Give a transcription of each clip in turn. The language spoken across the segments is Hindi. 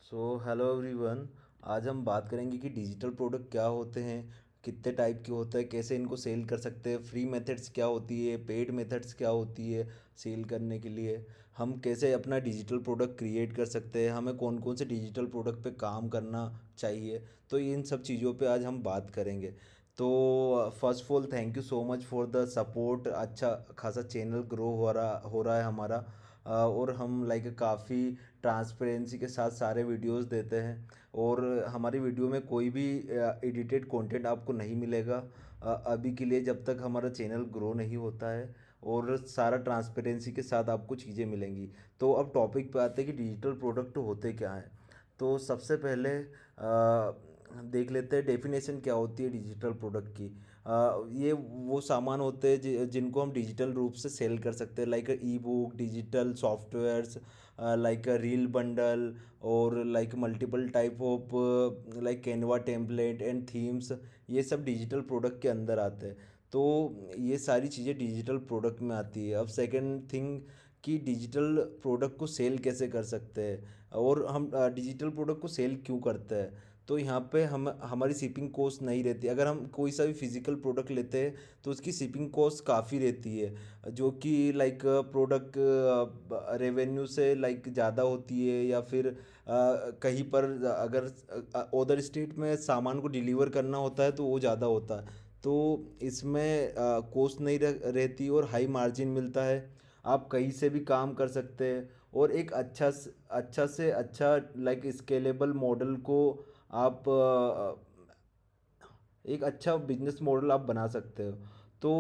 Hello everyone. आज हम बात करेंगे कि डिजिटल प्रोडक्ट क्या होते हैं, कितने टाइप के होते हैं, कैसे इनको सेल कर सकते हैं, फ्री मेथड्स क्या होती है, पेड मेथड्स क्या होती है सेल करने के लिए, हम कैसे अपना डिजिटल प्रोडक्ट क्रिएट कर सकते हैं, हमें कौन कौन से डिजिटल प्रोडक्ट पे काम करना चाहिए। तो इन सब चीज़ों पे आज हम बात करेंगे। तो first of all thank you so much for the support. अच्छा खासा चैनल ग्रो हो रहा है हमारा। और हम लाइक काफ़ी ट्रांसपेरेंसी के साथ सारे वीडियोस देते हैं। और हमारी वीडियो में कोई भी एडिटेड कंटेंट आपको नहीं मिलेगा अभी के लिए, जब तक हमारा चैनल ग्रो नहीं होता है। और सारा ट्रांसपेरेंसी के साथ आपको चीज़ें मिलेंगी। तो अब टॉपिक पे आते हैं कि डिजिटल प्रोडक्ट होते क्या हैं। तो सबसे पहले देख लेते हैं डेफिनेशन क्या होती है डिजिटल प्रोडक्ट की। ये वो सामान होते हैं जिनको हम डिजिटल रूप से सेल कर सकते हैं, like ebook, digital softwares, like reel bundle, और like multiple type of like Canva template and themes. ये सब डिजिटल प्रोडक्ट के अंदर आते हैं। तो ये सारी चीज़ें डिजिटल प्रोडक्ट में आती है। अब सेकंड थिंग कि डिजिटल प्रोडक्ट को सेल कैसे कर सकते हैं, और हम डिजिटल प्रोडक्ट को सेल क्यों करते हैं। तो यहाँ पे हम हमारी शिपिंग कॉस्ट नहीं रहती। अगर हम कोई सा भी फिजिकल प्रोडक्ट लेते हैं तो उसकी शिपिंग कॉस्ट काफ़ी रहती है, जो कि लाइक प्रोडक्ट रेवेन्यू से लाइक ज़्यादा होती है, या फिर कहीं पर अगर अदर स्टेट में सामान को डिलीवर करना होता है तो वो ज़्यादा होता है। तो इसमें कॉस्ट नहीं रहती और हाई मार्जिन मिलता है। आप कहीं से भी काम कर सकते हैं, और एक अच्छा से अच्छा लाइक स्केलेबल मॉडल को आप एक अच्छा बिजनेस मॉडल आप बना सकते हो। तो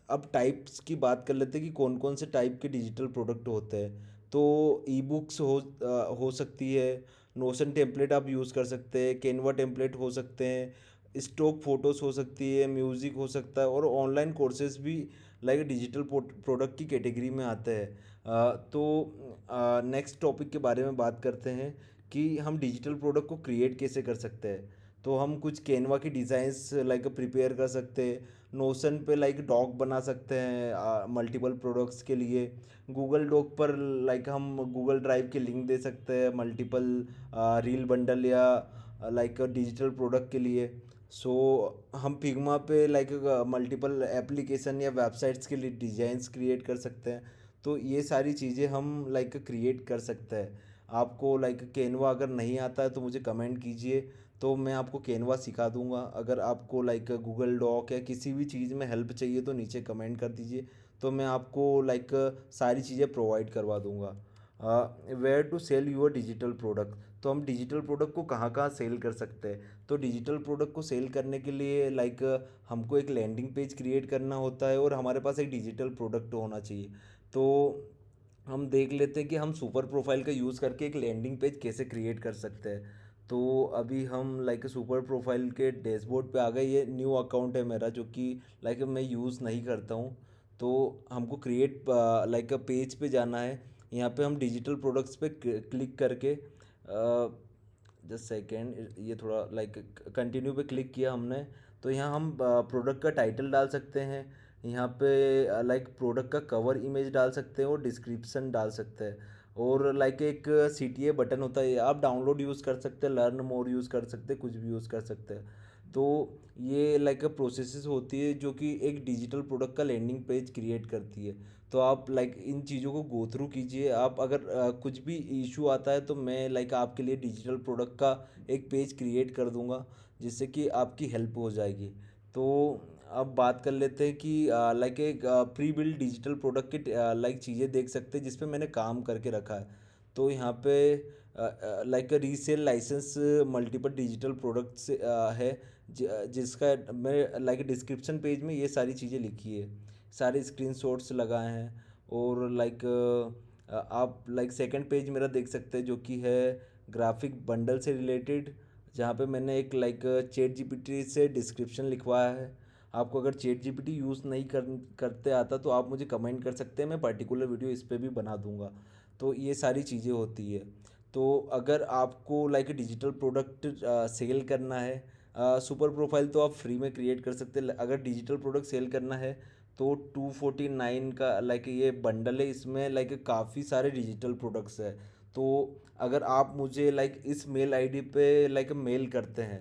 अब टाइप्स की बात कर लेते हैं कि कौन कौन से टाइप के डिजिटल प्रोडक्ट होते हैं। तो ई बुक्स हो सकती है, नोशन टेम्पलेट आप यूज़ कर सकते हैं, कैनवा टेम्पलेट हो सकते हैं, स्टॉक फोटोज़ हो सकती है, म्यूज़िक हो सकता है, और ऑनलाइन कोर्सेज भी लाइक डिजिटल प्रोडक्ट की कैटेगरी में आते हैं। तो नेक्स्ट टॉपिक के बारे में बात करते हैं कि हम डिजिटल प्रोडक्ट को क्रिएट कैसे कर सकते हैं। तो हम कुछ कैनवा की डिज़ाइंस लाइक प्रिपेयर कर सकते हैं, नोशन पे लाइक डॉक बना सकते हैं मल्टीपल प्रोडक्ट्स के लिए। गूगल डॉक पर लाइक हम गूगल ड्राइव के लिंक दे सकते हैं मल्टीपल रील बंडल या लाइक डिजिटल प्रोडक्ट के लिए। सो हम फिग्मा पे लाइक मल्टीपल एप्लीकेशन या वेबसाइट्स के लिए डिज़ाइंस क्रिएट कर सकते हैं। तो ये सारी चीज़ें हम लाइक क्रिएट कर सकते हैं। आपको लाइक कैनवा अगर नहीं आता है तो मुझे कमेंट कीजिए, तो मैं आपको कैनवा सिखा दूंगा। अगर आपको लाइक गूगल डॉक या किसी भी चीज़ में हेल्प चाहिए तो नीचे कमेंट कर दीजिए, तो मैं आपको लाइक सारी चीज़ें प्रोवाइड करवा दूंगा। Where to sell your digital product. तो हम डिजिटल प्रोडक्ट को कहाँ कहाँ सेल कर सकते हैं। तो डिजिटल प्रोडक्ट को सेल करने के लिए लाइक हमको एक लैंडिंग पेज क्रिएट करना होता है, और हमारे पास एक डिजिटल प्रोडक्ट होना चाहिए। तो हम देख लेते हैं कि हम सुपर प्रोफाइल का यूज़ करके एक लैंडिंग पेज कैसे क्रिएट कर सकते हैं। तो अभी हम लाइक सुपर प्रोफाइल के डैशबोर्ड पे आ गए। ये न्यू अकाउंट है मेरा, जो कि लाइक मैं यूज़ नहीं करता हूँ। तो हमको क्रिएट लाइक पेज पे जाना है। यहाँ पे हम डिजिटल प्रोडक्ट्स पे क्लिक करके जस्ट सेकेंड, ये थोड़ा लाइक कंटिन्यू पे क्लिक किया हमने। तो यहाँ हम प्रोडक्ट का टाइटल डाल सकते हैं। यहाँ पे लाइक प्रोडक्ट का कवर इमेज डाल सकते हैं और डिस्क्रिप्शन डाल सकते हैं। और लाइक एक CTA बटन होता है, आप डाउनलोड यूज़ कर सकते हैं, लर्न मोर यूज़ कर सकते हैं, कुछ भी यूज़ कर सकते हैं। तो ये लाइक प्रोसेसेस होती है जो कि एक डिजिटल प्रोडक्ट का लैंडिंग पेज क्रिएट करती है। तो आप लाइक इन चीज़ों को गो थ्रू कीजिए। आप अगर कुछ भी इशू आता है तो मैं लाइक आपके लिए डिजिटल प्रोडक्ट का एक पेज क्रिएट कर दूंगा, जिससे कि आपकी हेल्प हो जाएगी। तो अब बात कर लेते हैं कि लाइक एक प्री बिल्ड डिजिटल प्रोडक्ट की लाइक चीज़ें देख सकते हैं जिस पे मैंने काम करके रखा है। तो यहाँ पे like resale license multiple digital products है, जिसका मैं लाइक डिस्क्रिप्शन पेज में ये सारी चीज़ें लिखी है, सारे स्क्रीनशॉट्स लगाए हैं। और लाइक आप लाइक सेकंड पेज मेरा देख सकते हैं, जो कि है ग्राफिक बंडल से रिलेटेड, जहाँ पे मैंने एक लाइक चैट जीपीटी से डिस्क्रिप्शन लिखवाया है। आपको अगर चैट जीपीटी यूज़ नहीं करते आता तो आप मुझे कमेंट कर सकते हैं, मैं पर्टिकुलर वीडियो इस पे भी बना दूंगा। तो ये सारी चीज़ें होती है। तो अगर आपको लाइक डिजिटल प्रोडक्ट सेल करना है, सुपर प्रोफाइल तो आप फ्री में क्रिएट कर सकते हैं। अगर डिजिटल प्रोडक्ट सेल करना है तो 249 का लाइक ये बंडल है, इसमें लाइक काफ़ी सारे डिजिटल प्रोडक्ट्स है। तो अगर आप मुझे लाइक इस मेल आईडी पे लाइक मेल करते हैं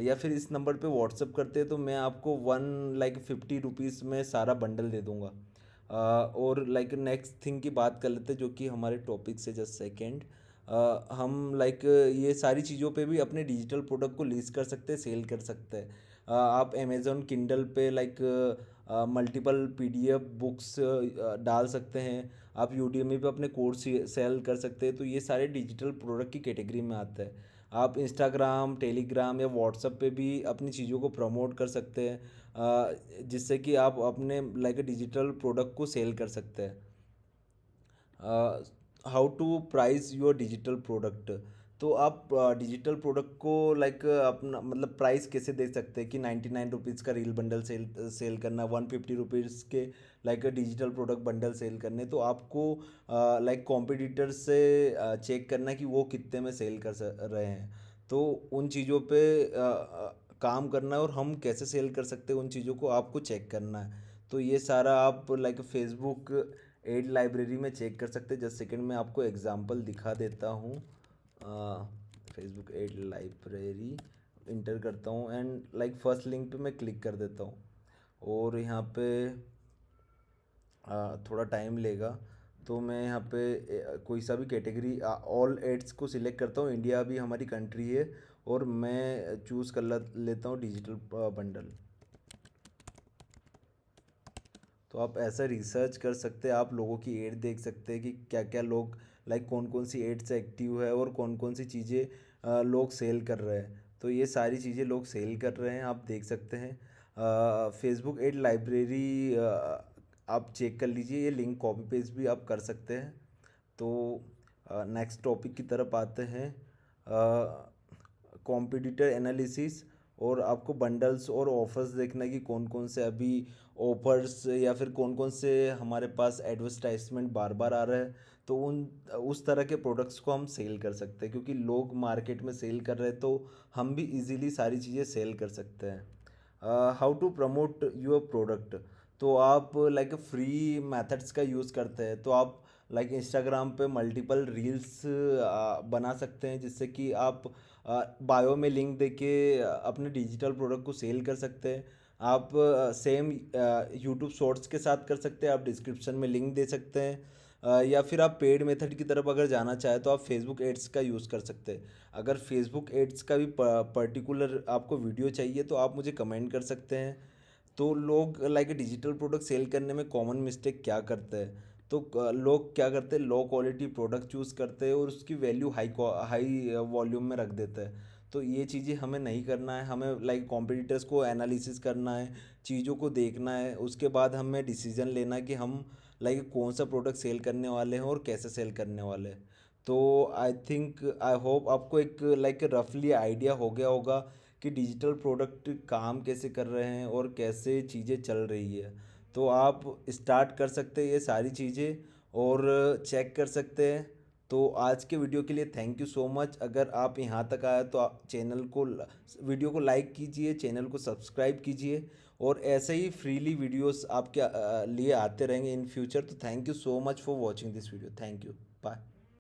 या फिर इस नंबर पे व्हाट्सअप करते हैं तो मैं आपको वन लाइक 50 रुपीज़ में सारा बंडल दे दूँगा। और लाइक नेक्स्ट थिंग की बात कर लेते हैं जो कि हमारे टॉपिक से जस्ट सेकेंड। हम लाइक ये सारी चीज़ों पे भी अपने डिजिटल प्रोडक्ट को लीज कर सकते हैं, सेल कर सकते हैं। आप अमेज़ॉन किंडल पे लाइक मल्टीपल पीडीएफ बुक्स डाल सकते हैं। आप यूडीमी पे अपने कोर्स सेल कर सकते हैं। तो ये सारे डिजिटल प्रोडक्ट की कैटेगरी में आता है। आप इंस्टाग्राम, टेलीग्राम या व्हाट्सएप पे भी अपनी चीज़ों को प्रमोट कर सकते हैं, जिससे कि आप अपने लाइक डिजिटल प्रोडक्ट को सेल कर सकते हैं। How to price your digital product. तो आप डिजिटल प्रोडक्ट को लाइक अपना मतलब प्राइस कैसे दे सकते हैं कि 99 रुपीज़ का रील बंडल सेल सेल करना, 150 रुपीज़ के like digital product bundle sell करने। तो आपको लाइक कॉम्पिटिटर से चेक करना है कि वो कितने में सेल कर रहे हैं। तो उन चीज़ों पे काम करना है और हम कैसे सेल कर सकते हैं उन चीज़ों को आपको चेक करना है। तो ये सारा आप लाइक फेसबुक एड लाइब्रेरी में चेक कर सकते हैं। जस्ट सेकंड में आपको एग्जांपल दिखा देता हूँ। फेसबुक एड लाइब्रेरी इंटर करता हूँ एंड लाइक फर्स्ट लिंक पे मैं क्लिक कर देता हूँ और यहाँ पे थोड़ा टाइम लेगा। तो मैं यहाँ पे कोई सा भी कैटेगरी ऑल एड्स को सिलेक्ट करता हूँ। इंडिया भी हमारी कंट्री है और मैं चूज़ कर लेता हूँ डिजिटल बंडल। तो आप ऐसा रिसर्च कर सकते हैं, आप लोगों की एड देख सकते हैं कि क्या क्या लोग लाइक कौन कौन सी एड्स एक्टिव है और कौन कौन सी चीज़ें लोग सेल कर रहे हैं। तो ये सारी चीज़ें लोग सेल कर रहे हैं, आप देख सकते हैं। फेसबुक एड लाइब्रेरी आप चेक कर लीजिए, ये लिंक कॉपी पेस्ट भी आप कर सकते हैं। तो नेक्स्ट टॉपिक की तरफ आते हैं, कॉम्पिटिटर एनालिसिस। और आपको बंडल्स और ऑफर्स देखना है कि कौन कौन से अभी ऑफर्स या फिर कौन कौन से हमारे पास एडवर्टाइजमेंट बार बार आ रहा है। तो उन उस तरह के प्रोडक्ट्स को हम सेल कर सकते हैं, क्योंकि लोग मार्केट में सेल कर रहे हैं तो हम भी इजीली सारी चीज़ें सेल कर सकते हैं। How to promote your product. तो आप लाइक फ्री मेथड्स का यूज़ करते हैं तो आप लाइक इंस्टाग्राम पे मल्टीपल रील्स बना सकते हैं, जिससे कि आप बायो में लिंक देके अपने डिजिटल प्रोडक्ट को सेल कर सकते हैं। आप सेम यूट्यूब शॉर्ट्स के साथ कर सकते हैं, आप डिस्क्रिप्शन में लिंक दे सकते हैं। या फिर आप पेड मेथड की तरफ अगर जाना चाहें तो आप फेसबुक एड्स का यूज़ कर सकते हैं। अगर फेसबुक एड्स का भी पर्टिकुलर आपको वीडियो चाहिए तो आप मुझे कमेंट कर सकते हैं। तो लोग लाइक डिजिटल प्रोडक्ट सेल करने में कॉमन मिस्टेक क्या करते हैं। तो लोग क्या करते हैं, लो क्वालिटी प्रोडक्ट चूज़ करते हैं और उसकी वैल्यू हाई वॉल्यूम में रख देते हैं। तो ये चीज़ें हमें नहीं करना है, हमें लाइक कॉम्पिटिटर्स को एनालिसिस करना है, चीज़ों को देखना है, उसके बाद हमें डिसीजन लेना है कि हम लाइक कौन सा प्रोडक्ट सेल करने वाले हैं और कैसे सेल करने वाले हैं। तो आई थिंक आई होप आपको एक लाइक रफली आइडिया हो गया होगा कि डिजिटल प्रोडक्ट काम कैसे कर रहे हैं और कैसे चीज़ें चल रही है। तो आप स्टार्ट कर सकते हैं ये सारी चीज़ें और चेक कर सकते हैं। तो आज के वीडियो के लिए थैंक यू सो मच। अगर आप यहाँ तक आए तो आप वीडियो को लाइक कीजिए, चैनल को सब्सक्राइब कीजिए और ऐसे ही फ्रीली वीडियोस आपके लिए आते रहेंगे इन फ्यूचर। तो thank you so much for watching this video. Thank you, bye.